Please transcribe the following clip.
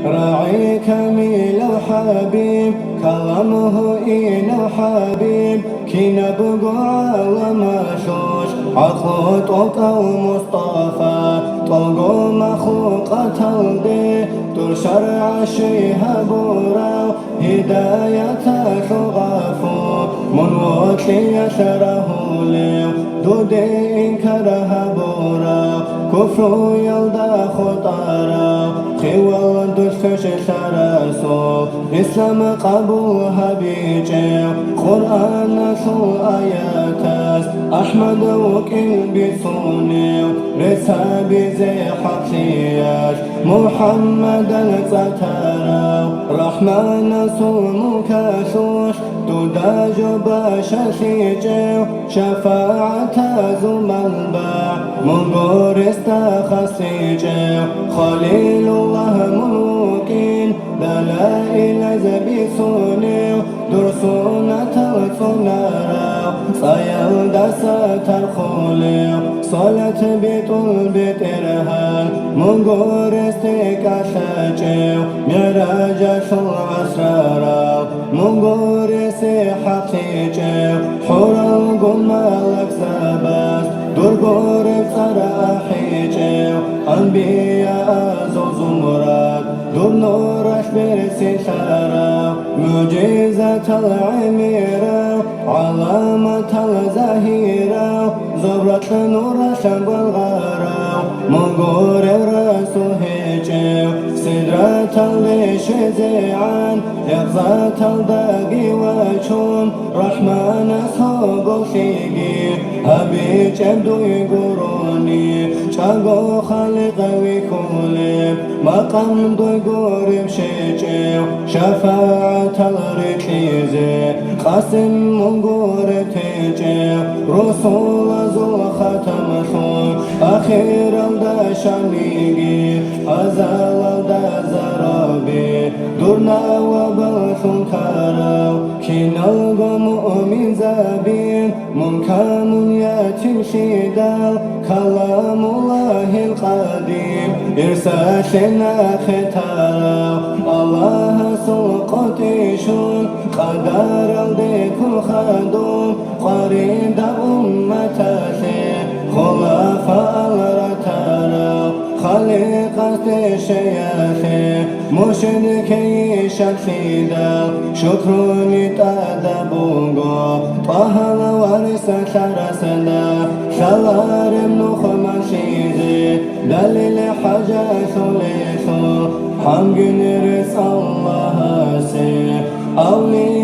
راعي كميل وحبيب كلامه إين وحبيب كي نبقى ومشوش عقل طوق ومصطفى طوق مخلوق تلدي دور شرع شيها بورا هداية شغفو من وكي يشره ليو دودي كره بورا كفر يلدا خطارا خوال دوشتش شرسو اسلام قبولها بيجي قرآن شو آياتس أحمد وكيل بسوني رسا بزي حقياش محمد الزتارا رحمن سوم كاشوش دوداج باششيجي شفاعة زمان با منقور استخسيجي خليل الله ملوكين دلائل زبيسوني درسونة تلسونارا صيال دسة الخولي صلاة بيتول بترهان منقور استكاشاجي مراجع شو أسرارا منقور حقيقي حورا قمالك سباس درقور بصرا حيجي أنبياء زوز مراد دور نورش برسي شارع معجزة العميرة علامة الزهيرة زبرة نورش بالغارة منقور الرسول هيجي سدرة الشزيعان يغزة الدقي وشوم رحمن صوب شيقي أبي جبدو يقروني شاقو خالق ويكولي مقام دو يقرب شيجي شفاعة الركيزي قاسم منقور تيجي رسول ذو ختم خون أخير الدشانيقي أزال الدزرابي دورنا وبلخم كارو كينال مؤمن زابين منكم يتم شدال كلام الله القديم إرساشنا ختارو الله سلقتيشون قدر الدكم خدوم قريد أمتاشي خلفاء الرتارو خليقة الشياخي مشركي شكسيدا شكروني تادبونغو طه الوارث شرسدا شوار منخم شيزي دليل حاجة سليسو حمد نرس الله سي أولي